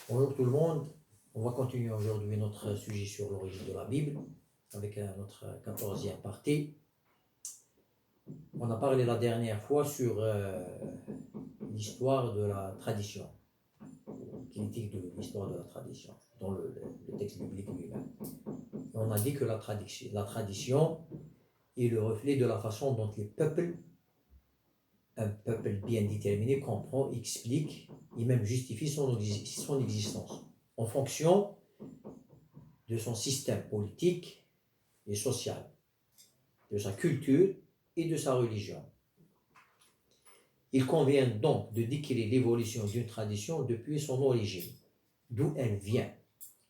Bonjour tout le monde, on va continuer aujourd'hui notre sujet sur l'origine de la Bible avec notre 14e partie. On a parlé la dernière fois sur l'histoire de la tradition, critique de l'histoire de la tradition dans le texte biblique lui-même. Et on a dit que la tradition est le reflet de la façon dont les peuples, un peuple bien déterminé, comprend, explique et même justifie son existence en fonction de son système politique et social, de sa culture et de sa religion. Il convient donc de décrire l'évolution d'une tradition depuis son origine, d'où elle vient,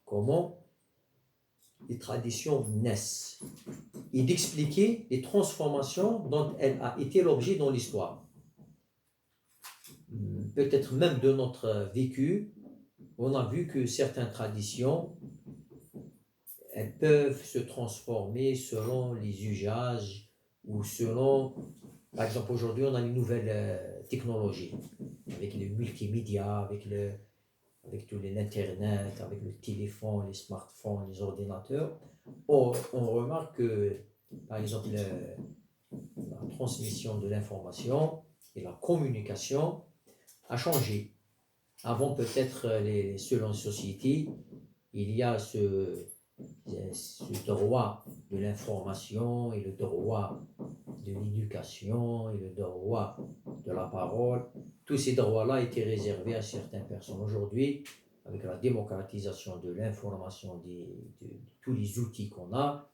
comment les traditions naissent, et d'expliquer les transformations dont elle a été l'objet dans l'histoire. Peut-être même de notre vécu, on a vu que certaines traditions, elles peuvent se transformer selon les usages ou selon, par exemple aujourd'hui on a une nouvelle technologie avec les multimédia, avec tout l'internet, avec le téléphone, les smartphones, les ordinateurs. On remarque que par exemple la transmission de l'information et la communication a changé. Avant peut-être selon les sociétés, il y a ce droit de l'information et le droit de l'éducation et le droit de la parole. Tous ces droits-là étaient réservés à certaines personnes. Aujourd'hui, avec la démocratisation de l'information, de tous les outils qu'on a,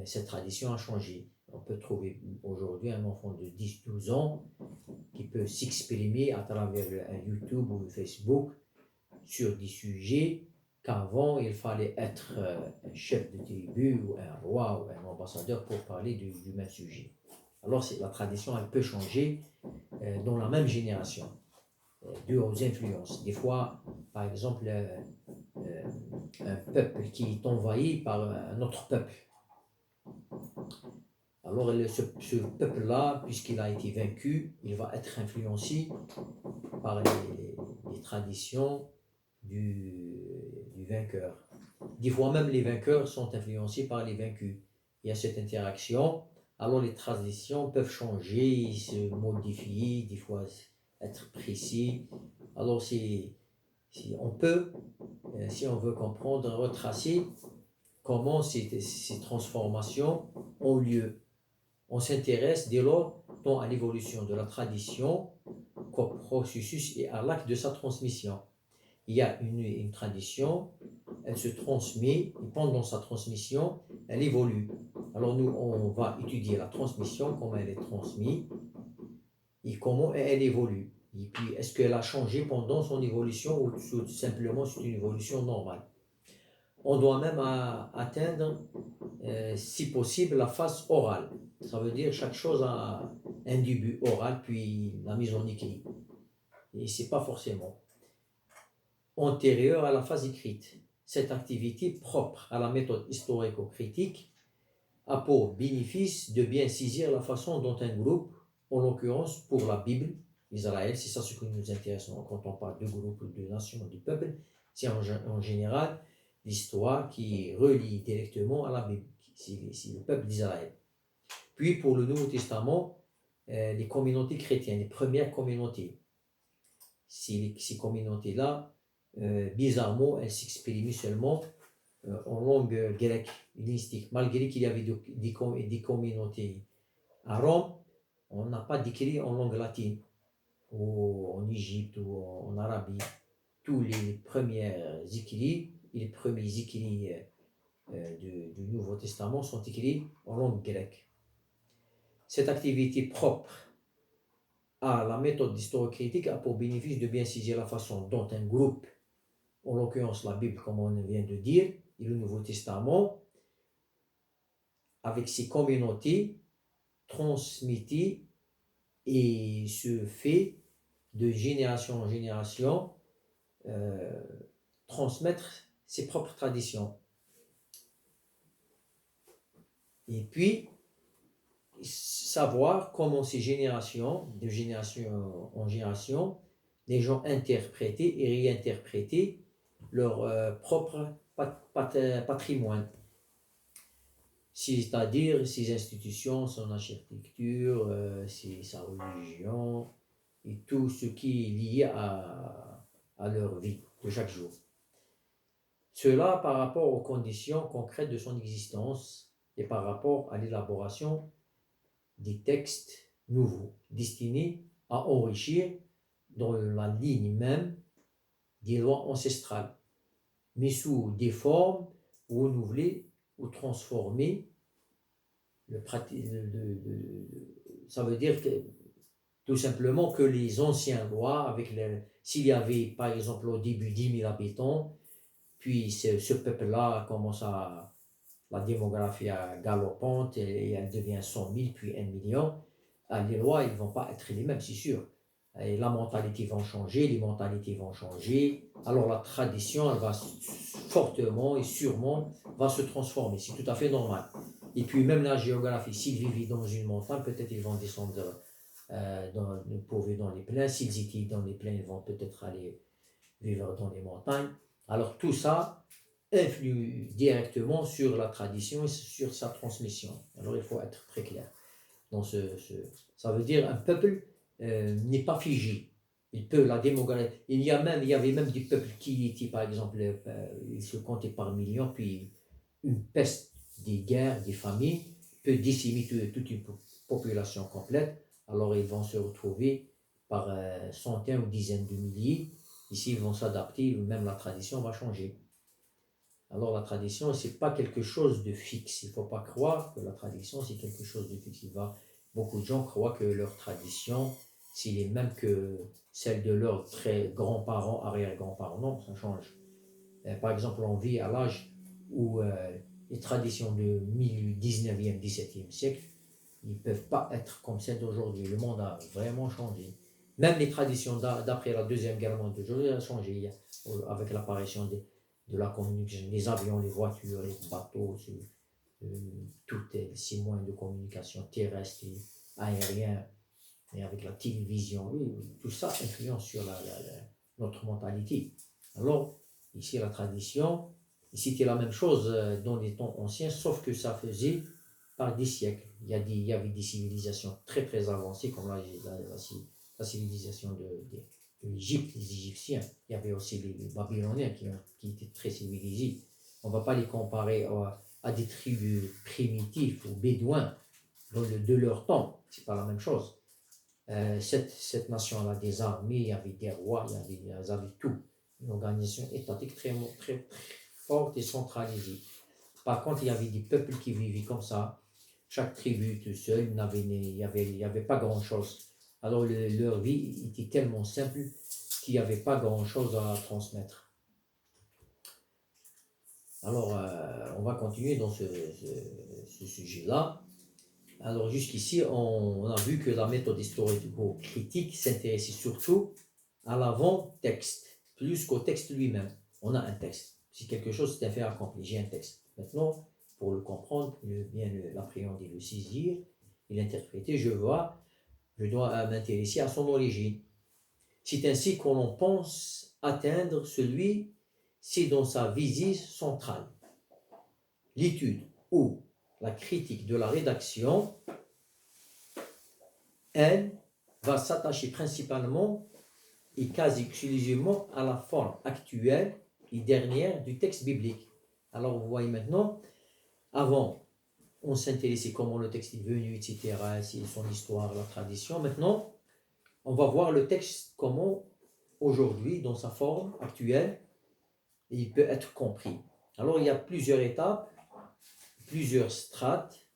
cette tradition a changé. On peut trouver aujourd'hui un enfant de 10-12 ans qui peut s'exprimer à travers un YouTube ou un Facebook sur des sujets qu'avant il fallait être un chef de tribu ou un roi ou un ambassadeur pour parler du même sujet. Alors la tradition, elle peut changer dans la même génération, dû aux influences. Des fois, par exemple, un peuple qui est envahi par un autre peuple. Alors ce peuple-là, puisqu'il a été vaincu, il va être influencé par les traditions du vainqueur. Des fois même les vainqueurs sont influencés par les vaincus. Il y a cette interaction, alors les traditions peuvent changer, se modifier, des fois être précis. Alors si on peut, si on veut comprendre, retracer comment ces transformations ont lieu. On s'intéresse dès lors tant à l'évolution de la tradition qu'au processus et à l'acte de sa transmission. Il y a une tradition, elle se transmet, et pendant sa transmission, elle évolue. Alors nous, on va étudier la transmission, comment elle est transmise, et comment elle évolue. Et puis, est-ce qu'elle a changé pendant son évolution ou tout simplement c'est une évolution normale? On doit même atteindre, si possible, la phase orale. Ça veut dire chaque chose a un début oral, puis la mise en écrit. Et c'est pas forcément antérieure à la phase écrite. Cette activité propre à la méthode historico-critique a pour bénéfice de bien saisir la façon dont un groupe, en l'occurrence pour la Bible, Israël, c'est ça ce que nous intéresse quand on parle de groupe, de nation, de peuple, c'est en général l'histoire qui relie directement à la Bible, c'est le peuple d'Israël. Puis pour le Nouveau Testament, les communautés chrétiennes, les premières communautés, ces communautés-là, bizarrement, elles s'exprimaient seulement en langue grecque, hellénistique, malgré qu'il y avait des communautés. À Rome, on n'a pas d'écrit en langue latine, ou en Égypte, ou en Arabie. Tous les premiers écrits, les premiers écrits du Nouveau Testament sont écrits en langue grecque. Cette activité propre à la méthode d'histoire-critique a pour bénéfice de bien saisir la façon dont un groupe, en l'occurrence la Bible comme on vient de dire, et le Nouveau Testament, avec ses communautés, transmettait et se fait de génération en génération transmettre ses propres traditions. Et puis, savoir comment ces générations, de génération en génération, les gens interprétaient et réinterprétaient leur propre patrimoine, c'est-à-dire ses institutions, son architecture, sa religion et tout ce qui est lié à leur vie de chaque jour. Cela par rapport aux conditions concrètes de son existence et par rapport à l'élaboration des textes nouveaux destinés à enrichir dans la ligne même des lois ancestrales, mais sous des formes renouvelées ou transformées. Ça veut dire que, tout simplement que les anciennes lois, s'il y avait par exemple au début 10 000 habitants, puis ce peuple-là commence la démographie galopante et elle devient 100 000, puis 1 million, les lois, ils ne vont pas être les mêmes, c'est sûr. Et la mentalité va changer, les mentalités vont changer, alors la tradition, elle va fortement et sûrement va se transformer, c'est tout à fait normal. Et puis même la géographie, s'ils vivaient dans une montagne, peut-être ils vont descendre pauvres dans les plains, s'ils étaient dans les plains, ils vont peut-être aller vivre dans les montagnes. Alors tout ça influe directement sur la tradition et sur sa transmission. Alors il faut être très clair. Donc ça veut dire un peuple n'est pas figé. Il peut la démographie. Il y avait même des peuples qui étaient, par exemple, ils se comptaient par millions, puis une peste, des guerres, des famines peut décimer toute une population complète. Alors ils vont se retrouver par centaines ou dizaines de milliers. Ici, ils vont s'adapter, même la tradition va changer. Alors la tradition, ce n'est pas quelque chose de fixe. Il ne faut pas croire que la tradition, c'est quelque chose de fixe. Beaucoup de gens croient que leur tradition, c'est les mêmes que celle de leurs très grands-parents, arrière-grands-parents. Non, ça change. Par exemple, on vit à l'âge où les traditions du 19e, 17e siècle, ils ne peuvent pas être comme celles d'aujourd'hui. Le monde a vraiment changé. Même les traditions d'après la Deuxième Guerre mondiale ont changé avec l'apparition de la communication, les avions, les voitures, les bateaux, tous ces moyens de communication terrestres et aériens, et avec la télévision, oui, tout ça influence sur notre mentalité. Alors, ici, la tradition, c'était la même chose dans les temps anciens, sauf que ça faisait par des siècles. Il y avait des civilisations très très avancées, comme la civilisation de l'Égypte, les Égyptiens. Il y avait aussi les Babyloniens qui étaient très civilisés. On ne va pas les comparer à des tribus primitives ou bédouins de leur temps. Ce n'est pas la même chose. Cette nation-là, des armées, il y avait des rois, ils avaient tout. Une organisation étatique très, très, très forte et centralisée. Par contre, il y avait des peuples qui vivaient comme ça. Chaque tribu tout seul, il n'y avait pas grand-chose. Alors leur vie était tellement simple qu'il n'y avait pas grand-chose à transmettre. Alors, on va continuer dans ce sujet-là. Alors jusqu'ici, on a vu que la méthode historico-critique s'intéressait surtout à l'avant-texte, plus qu'au texte lui-même. On a un texte. Si quelque chose c'est un fait accompli, j'ai un texte. Maintenant, pour le comprendre, bien l'appréhender, le saisir et l'interpréter, je dois m'intéresser à son origine. C'est ainsi qu'on pense atteindre celui, c'est dans sa visée centrale. L'étude ou la critique de la rédaction, elle va s'attacher principalement et quasi exclusivement à la forme actuelle et dernière du texte biblique. Alors vous voyez maintenant, avant, on s'intéressait comment le texte est venu, etc., son histoire, la tradition. Maintenant, on va voir le texte comment, aujourd'hui, dans sa forme actuelle, il peut être compris. Alors il y a plusieurs étapes, plusieurs strates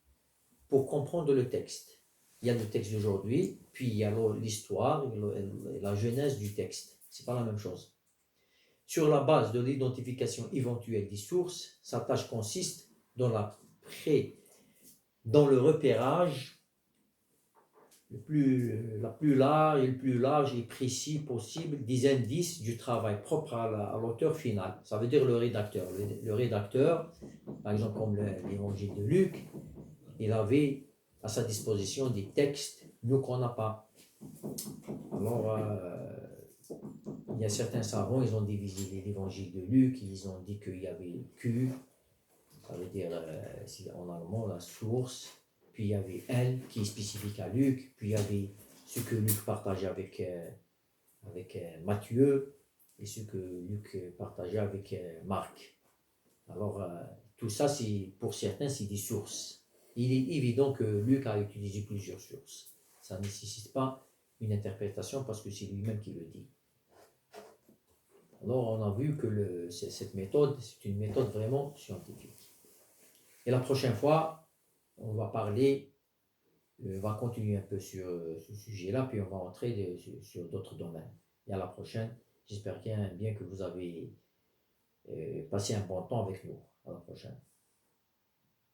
pour comprendre le texte. Il y a le texte d'aujourd'hui, puis il y a l'histoire et la genèse du texte. C'est pas la même chose. Sur la base de l'identification éventuelle des sources, sa tâche consiste dans le repérage le plus large et précis possible des indices du travail propre à l'auteur final. Ça veut dire le rédacteur. Le rédacteur, par exemple comme l'évangile de Luc, il avait à sa disposition des textes, nous qu'on n'a pas. Alors, il y a certains savants, ils ont divisé l'évangile de Luc, ils ont dit qu'il y avait Q, ça veut dire en allemand la source, puis il y avait L qui est spécifique à Luc, puis il y avait ce que Luc partageait avec Matthieu et ce que Luc partageait avec Marc. Alors tout ça, pour certains, c'est des sources. Il est évident que Luc a utilisé plusieurs sources. Ça ne nécessite pas une interprétation parce que c'est lui-même qui le dit. Alors on a vu que cette méthode, c'est une méthode vraiment scientifique. Et la prochaine fois, on va continuer un peu sur ce sujet-là, puis on va entrer sur d'autres domaines. Et à la prochaine, j'espère bien que vous avez passé un bon temps avec nous. À la prochaine.